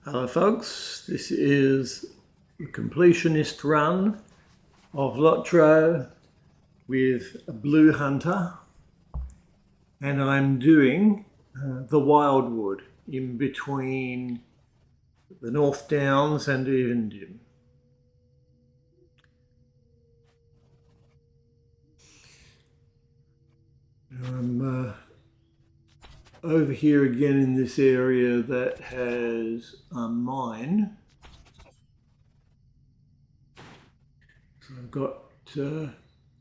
Hello folks, this is the completionist run of Lotro with a blue hunter, and I'm doing the Wildwood in between the North Downs and Evendon. I'm over here again in this area that has a mine. So I've got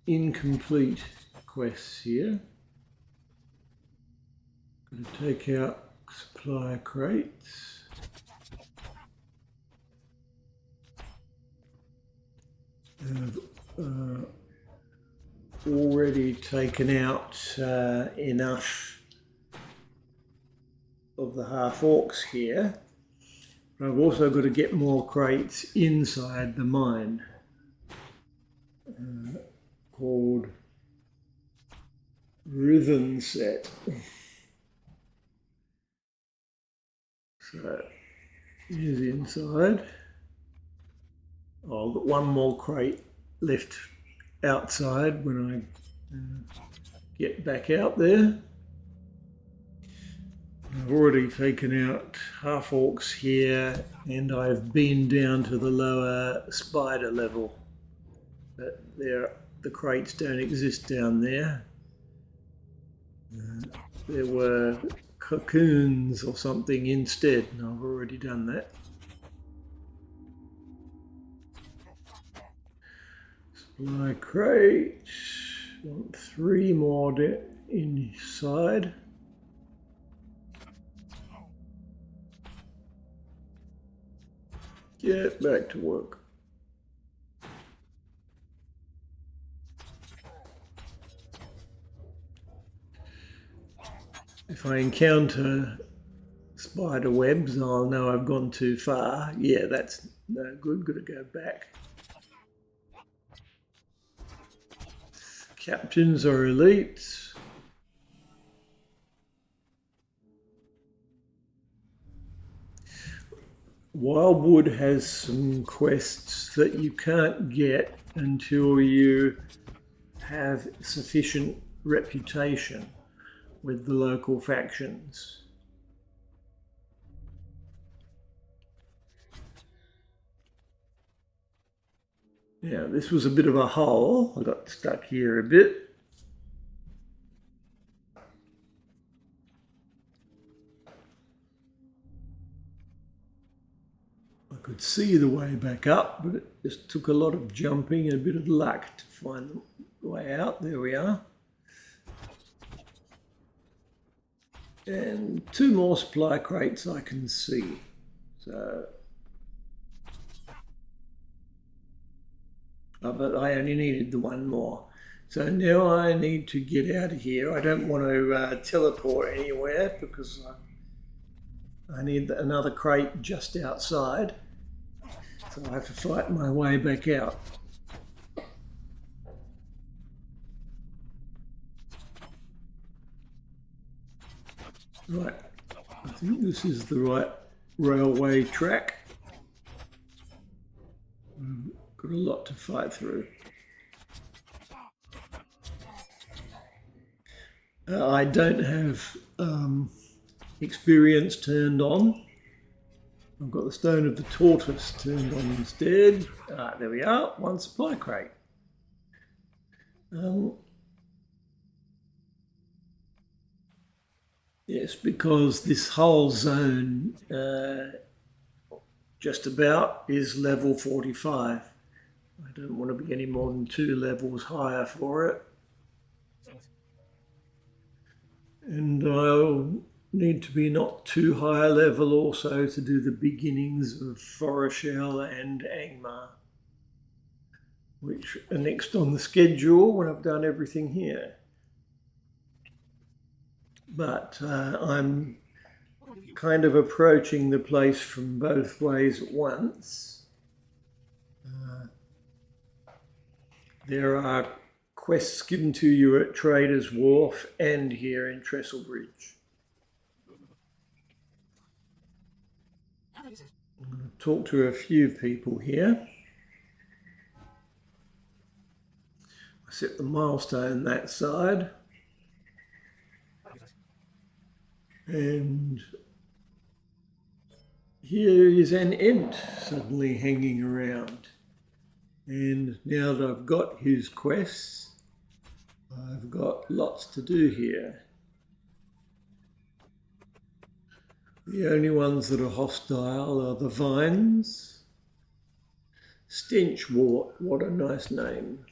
incomplete quests here. Going to take out supply crates. I've already taken out enough of the half-orcs here, but I've also got to get more crates inside the mine called River-hobbit. So here's inside. I've got one more crate left outside when I get back out there. I've already taken out half-orcs here, and I've been down to the lower spider level. But the crates don't exist down there. There were cocoons or something instead, and I've already done that. Supply crate. Want 3 more inside. Get back to work. If I encounter spider webs, I'll know I've gone too far. Yeah, that's no good. Got to go back. Captains are elites. Wildwood has some quests that you can't get until you have sufficient reputation with the local factions. Yeah, this was a bit of a hole. I got stuck here a bit. I could see the way back up, but it just took a lot of jumping and a bit of luck to find the way out. There we are. And 2 more supply crates I can see. So, but I only needed the 1 more. So now I need to get out of here. I don't want to teleport anywhere because I need another crate just outside. So I have to fight my way back out. Right, I think this is the right railway track. Got a lot to fight through. I don't have experience turned on. I've got the stone of the tortoise turned on instead. There we are, 1 supply crate. Yes, because this whole zone just about is level 45. I don't want to be any more than 2 levels higher for it. And I'll need to be not too high a level also to do the beginnings of Foreshell and Angmar, which are next on the schedule when I've done everything here. But I'm kind of approaching the place from both ways at once. There are quests given to you at Trader's Wharf and here in Trestlebridge. Talk to a few people here. I set the milestone that side. And here is an ent suddenly hanging around. And now that I've got his quests, I've got lots to do here. The only ones that are hostile are the vines. Stenchwort, what a nice name.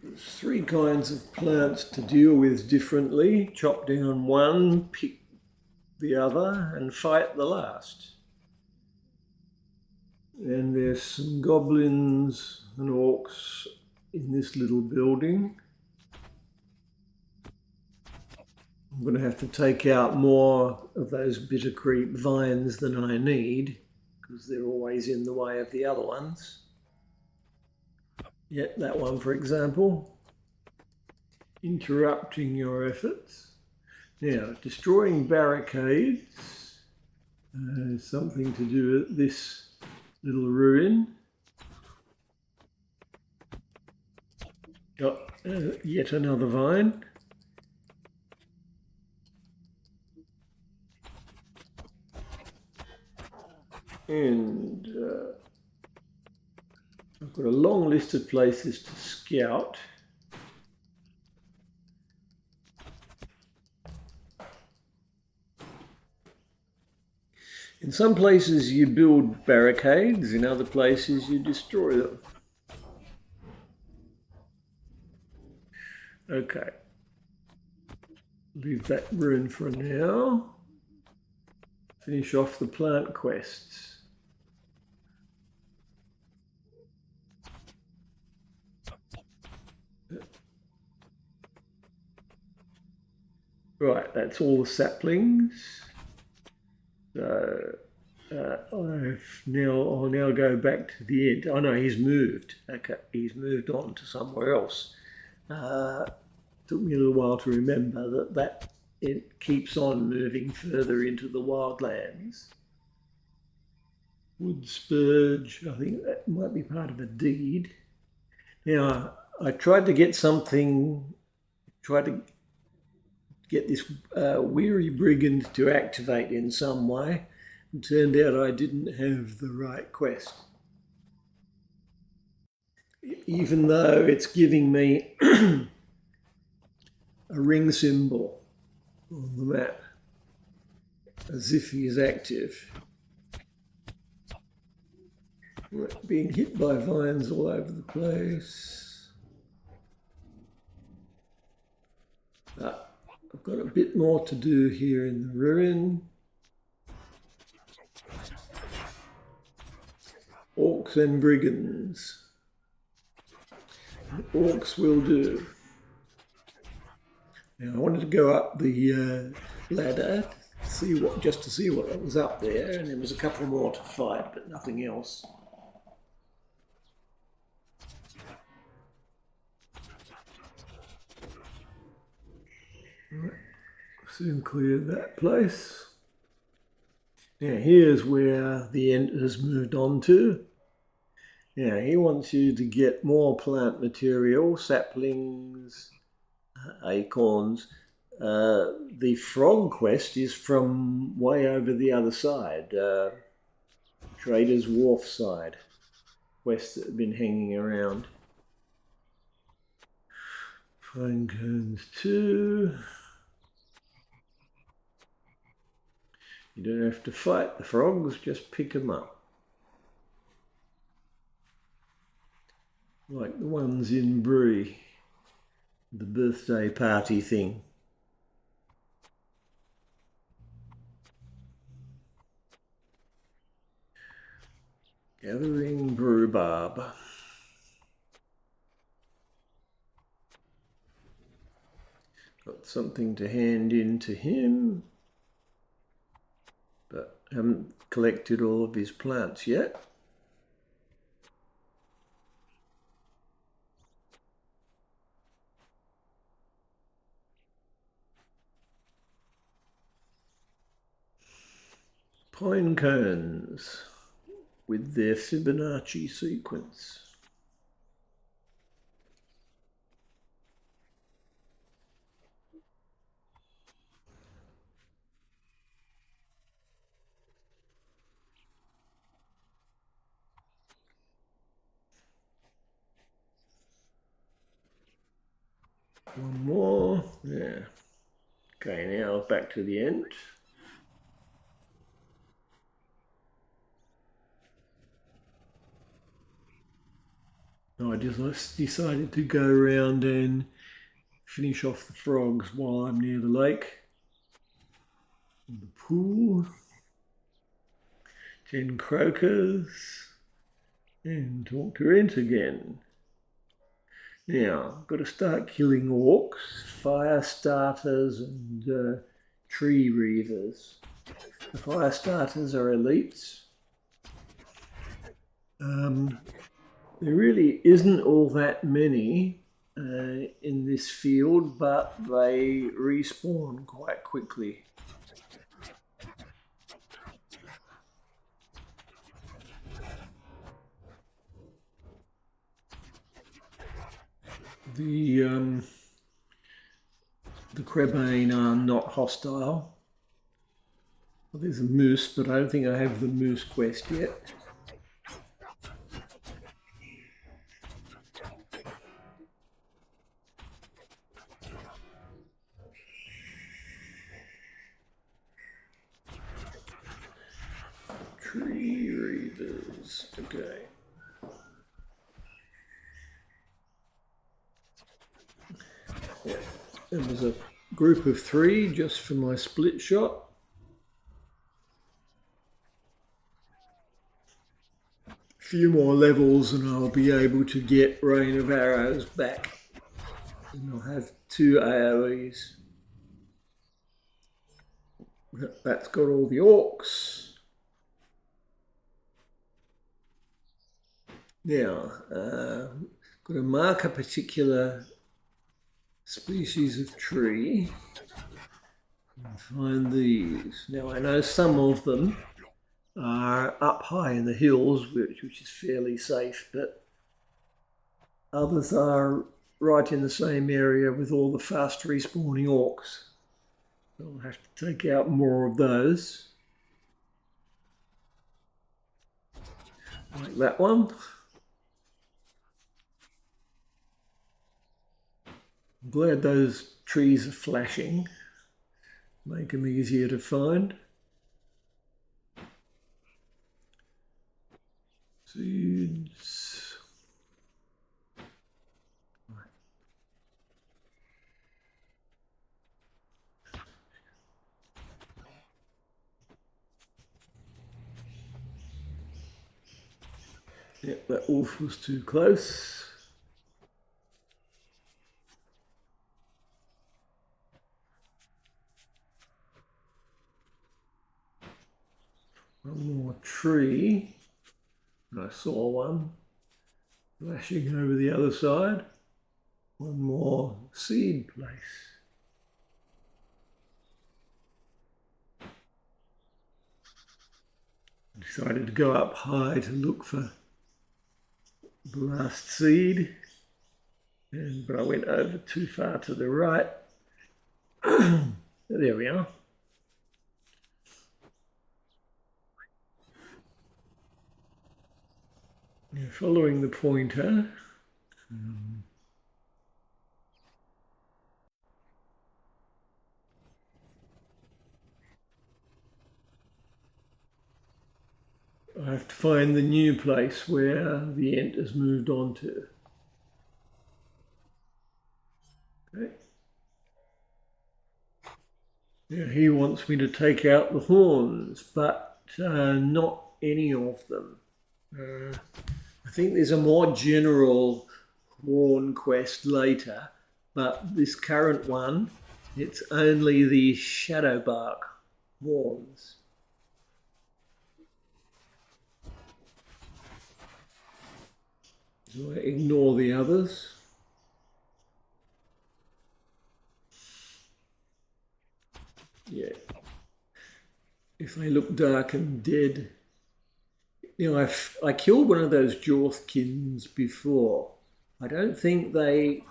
There's 3 kinds of plants to deal with differently. Chop down one, pick the other, and fight the last. And there's some goblins and orcs in this little building. I'm going to have to take out more of those bitter creep vines than I need, because they're always in the way of the other ones. Yet that one, for example, interrupting your efforts. Now, destroying barricades is something to do with this little ruin. Got yet another vine. And I've got a long list of places to scout. In some places you build barricades, in other places you destroy them. Okay. Leave that ruin for now. Finish off the plant quests. Right, that's all the saplings. So I'll now go back to the end. Oh no, he's moved. Okay, he's moved on to somewhere else. Took me a little while to remember that it keeps on moving further into the wildlands. Wood spurge, I think that might be part of a deed. Now, I tried to get this weary brigand to activate in some way. It turned out I didn't have the right quest. Even though it's giving me a ring symbol on the map, as if he is active. Being hit by vines all over the place. I've got a bit more to do here in the ruin. Orcs and brigands. Orcs will do. Now I wanted to go up the ladder just to see what was up there, and there was a couple more to fight, but nothing else. Right. Soon clear that place. Now here's where the ent has moved on to. Now he wants you to get more plant material, saplings, acorns. The frog quest is from way over the other side, Trader's Wharf side. Quests that have been hanging around. Pine cones too. You don't have to fight the frogs, just pick them up. Like the ones in Bree, the birthday party thing. Gathering rhubarb. Got something to hand in to him, but Haven't collected all of his plants yet. Pine cones with their Fibonacci sequence. One more, yeah. Okay, now back to the end. I just decided to go around and finish off the frogs while I'm near the lake. And the pool. 10 croakers. And talk to Ent again. Now, I've got to start killing orcs, fire starters and tree reavers. The fire starters are elites. There really isn't all that many in this field, but they respawn quite quickly. The Crebain are not hostile. Well, there's a moose, but I don't think I have the moose quest yet. Tree reavers, okay. Yeah. There was a group of 3 just for my split shot. A few more levels and I'll be able to get Rain of Arrows back. And I'll have 2 AoEs. That's got all the orcs. Now, got to mark a particular species of tree and find these. Now, I know some of them are up high in the hills, which is fairly safe, but others are right in the same area with all the fast respawning orcs. So I'll have to take out more of those. Like that one. I'm glad those trees are flashing, make them easier to find. Seeds. Yep, that wolf was too close. One more tree. I saw one flashing over the other side. One more seed place. I decided to go up high to look for the last seed, but I went over too far to the right. There we are. Now, following the pointer, I have to find the new place where the Ent has moved on to. Okay. Now he wants me to take out the horns, but not any of them. I think there's a more general horn quest later, but this current one, it's only the Shadowbark horns. Do I ignore the others? Yeah. If they look dark and dead. You know, I killed one of those Jorthkins before. I don't think they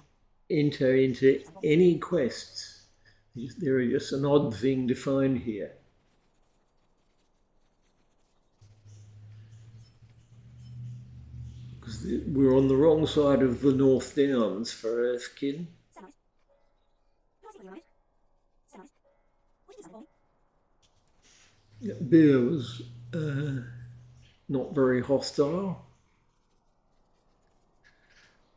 enter into any quests. They're just an odd thing to find here. Because we're on the wrong side of the North Downs for Earthkin. Bear was not very hostile.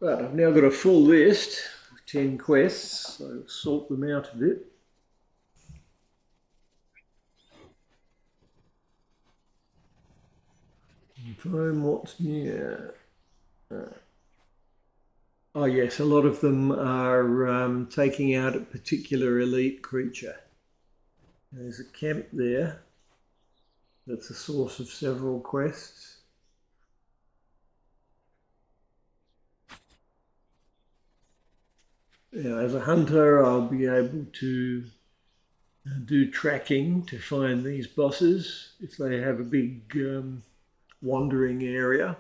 But I've now got a full list of 10 quests, so sort them out a bit. Find what's near. Oh yes, a lot of them are taking out a particular elite creature. There's a camp there. That's a source of several quests. Yeah, as a hunter, I'll be able to do tracking to find these bosses if they have a big wandering area.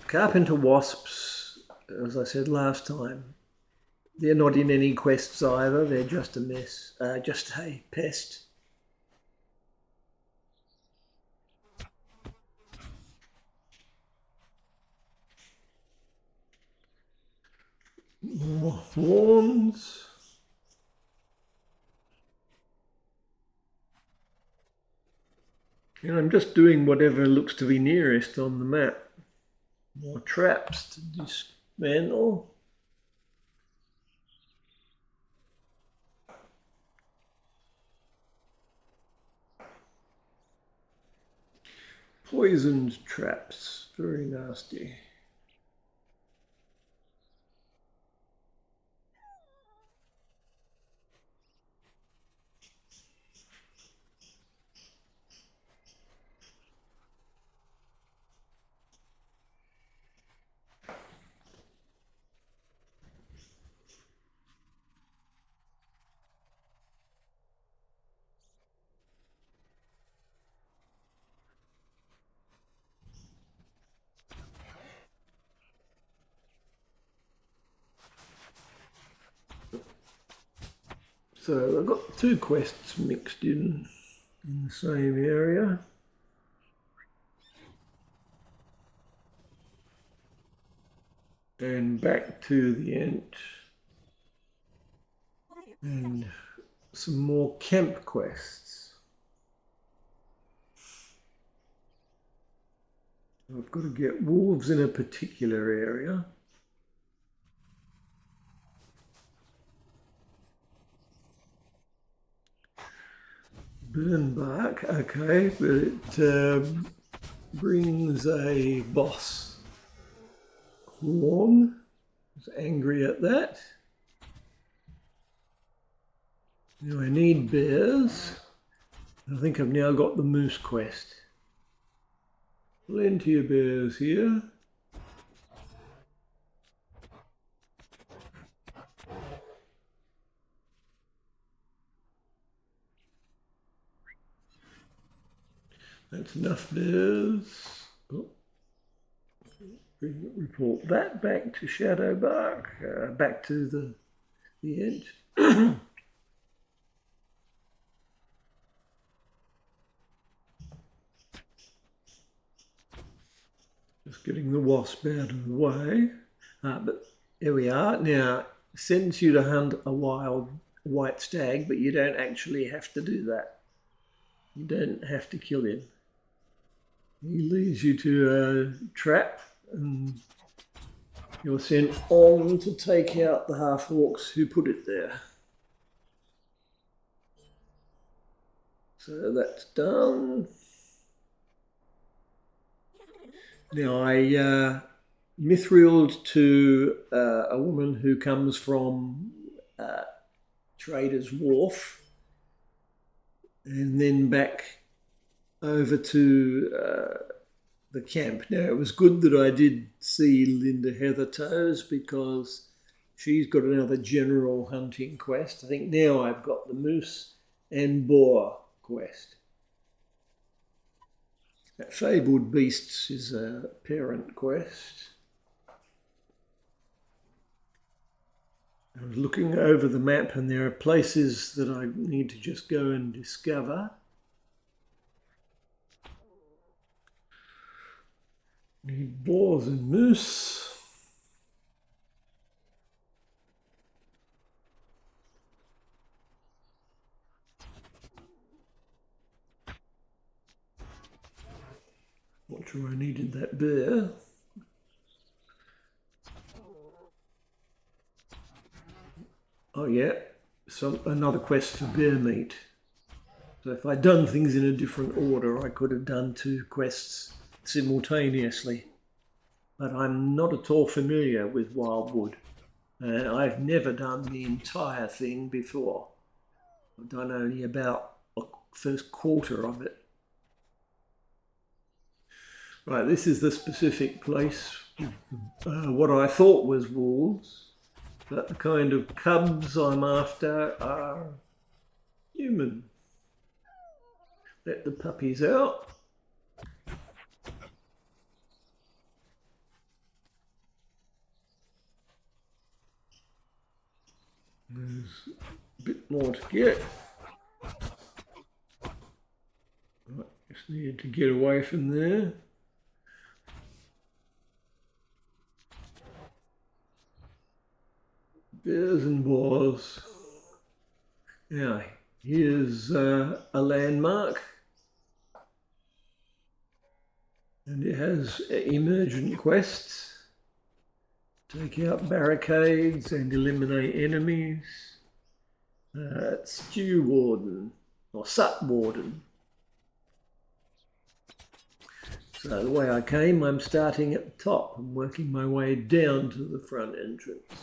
Carpenter wasps, as I said last time, they're not in any quests either. They're just a mess, just a pest. More horns. And I'm just doing whatever looks to be nearest on the map. More traps to dismantle. Poisoned traps, very nasty. So I've got two quests mixed in the same area. And back to the Ent. And some more camp quests. I've got to get wolves in a particular area. Burn bark, okay, but it brings a boss. Horn is angry at that. Now I need bears. I think I've now got the moose quest. Plenty of bears here. That's enough bears. Oh. Report that back to Shadowbark, back to the Ent. Just getting the wasp out of the way. But here we are. Now, it sends you to hunt a wild white stag, but you don't actually have to do that. You don't have to kill him. He leads you to a trap, and you're sent on to take out the half-orcs who put it there. So that's done. Now I mithriled to a woman who comes from Trader's Wharf, and then back over to the camp. Now, it was good that I did see Linda Heathertoes because she's got another general hunting quest. I think now I've got the moose and boar quest. That Fabled Beasts is a parent quest. I was looking over the map and there are places that I need to just go and discover. Need boars and moose. Not sure I needed that bear. Oh yeah, another quest for bear meat. So if I'd done things in a different order, I could have done 2 quests simultaneously. But I'm not at all familiar with Wildwood. I've never done the entire thing before. I've done only about a first quarter of it. Right, this is the specific place. What I thought was wolves, but the kind of cubs I'm after are human. Let the puppies out. There's a bit more to get. Right, just needed to get away from there. Bears and boars. Now, here's a landmark. And it has emergent quests. Take out barricades and eliminate enemies. Stew Warden, or Sut Warden. So the way I came, I'm starting at the top and working my way down to the front entrance.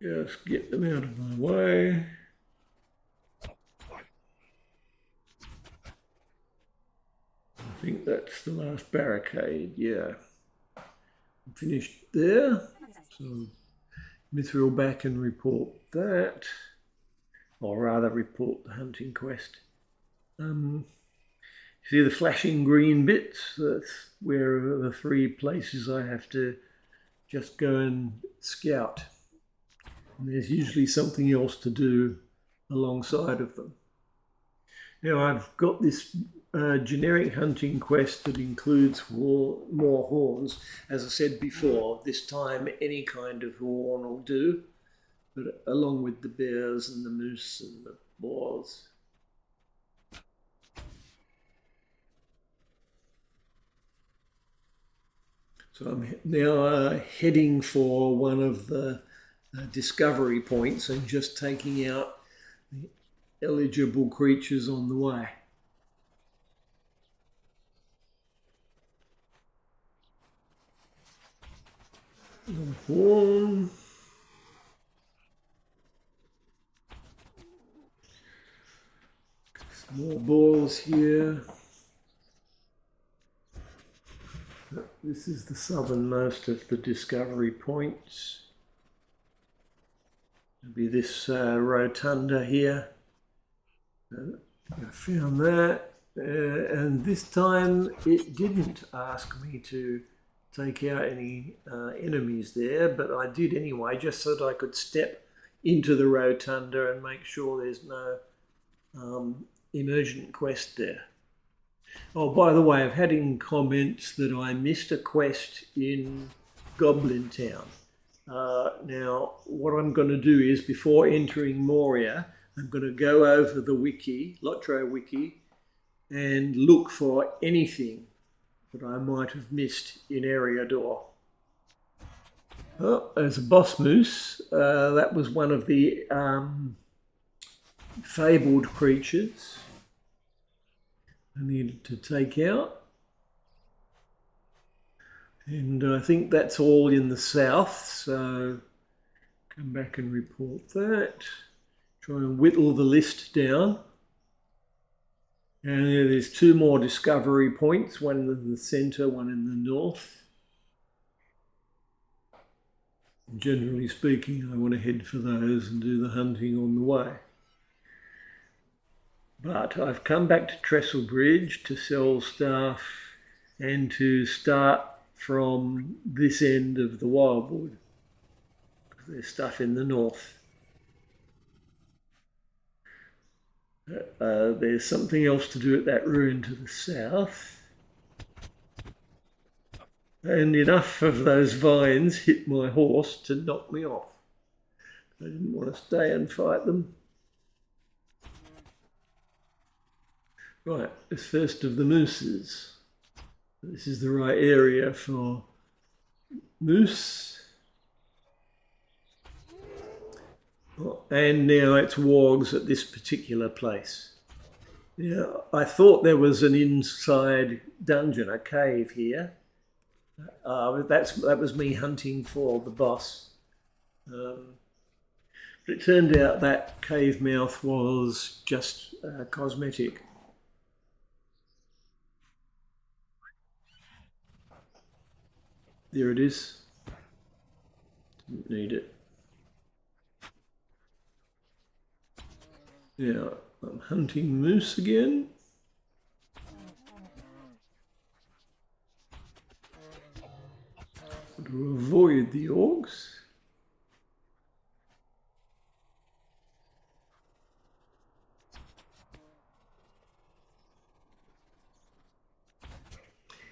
Just get them out of my way. I think that's the last barricade, yeah. I'm finished there. So Mithril back and report that. Or rather report the hunting quest. See the flashing green bits? That's where the 3 places I have to just go and scout. And there's usually something else to do alongside of them. Now I've got this generic hunting quest that includes more horns. As I said before, this time any kind of horn will do, but along with the bears and the moose and the boars. So I'm now heading for one of the discovery points and just taking out the eligible creatures on the way. Horn. Some more balls here. This is the southernmost of the discovery points. It'll be this rotunda here. I found that, and this time it didn't ask me to take out any enemies there, but I did anyway, just so that I could step into the rotunda and make sure there's no emergent quest there. Oh, by the way, I've had in comments that I missed a quest in Goblin Town. Now, what I'm going to do is, before entering Moria, I'm going to go over the wiki, Lotro wiki, and look for anything that I might have missed in Eriador. Oh, there's a boss moose. That was one of the fabled creatures I needed to take out. And I think that's all in the south, so come back and report that. Try and whittle the list down. And there's two more discovery points, one in the centre, one in the north. Generally speaking, I want to head for those and do the hunting on the way. But I've come back to Trestle Bridge to sell stuff and to start from this end of the Wildwood. There's stuff in the north. There's something else to do at that ruin to the south. And enough of those vines hit my horse to knock me off. I didn't want to stay and fight them. Right, the first of the mooses. This is the right area for moose. And now it's wargs at this particular place. Yeah, I thought there was an inside dungeon, a cave here. That was me hunting for the boss. But it turned out that cave mouth was just cosmetic. There it is. Didn't need it. Yeah, I'm hunting moose again. To avoid the orcs.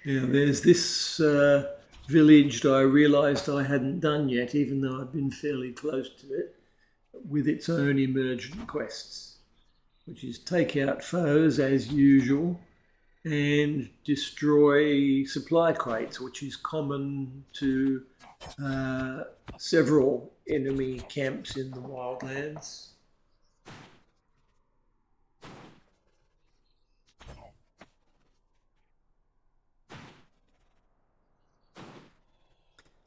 Now there's this village that I realised I hadn't done yet, even though I've been fairly close to it, with its own emergent quests, which is take out foes as usual and destroy supply crates, which is common to several enemy camps in the Wildlands.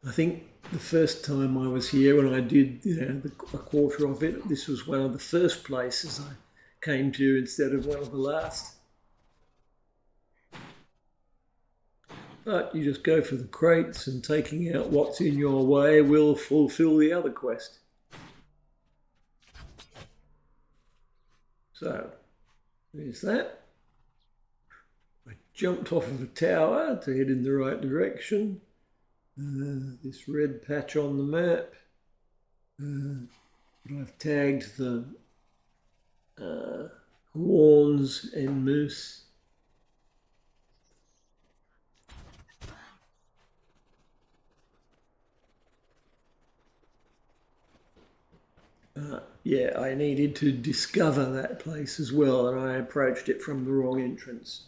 I think the first time I was here, when I did a quarter of it, this was one of the first places I came to instead of one of the last. But you just go for the crates, and taking out what's in your way will fulfill the other quest. So, there's that. I jumped off of a tower to head in the right direction. This red patch on the map. But I've tagged the horns and moose. Yeah, I needed to discover that place as well, and I approached it from the wrong entrance.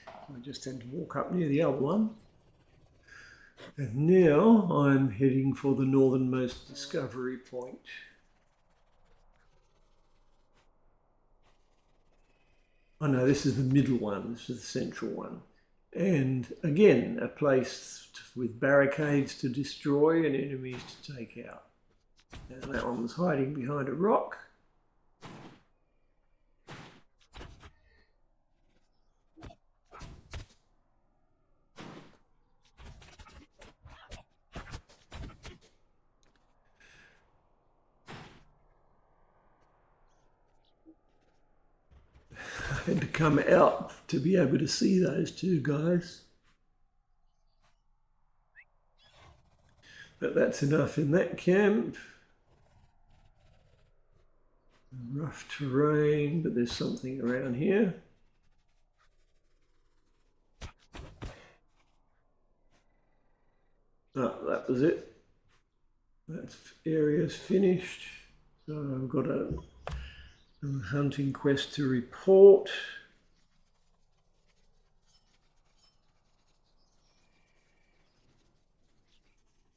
I just had to walk up near the other one. And now I'm heading for the northernmost discovery point. Oh no, this is the middle one, this is the central one. And again, a place with barricades to destroy and enemies to take out. And that one was hiding behind a rock. I had to come out to be able to see those two guys. But that's enough in that camp. Rough terrain, but there's something around here. Oh, that was it. That area's finished. So I've got a hunting quest to report.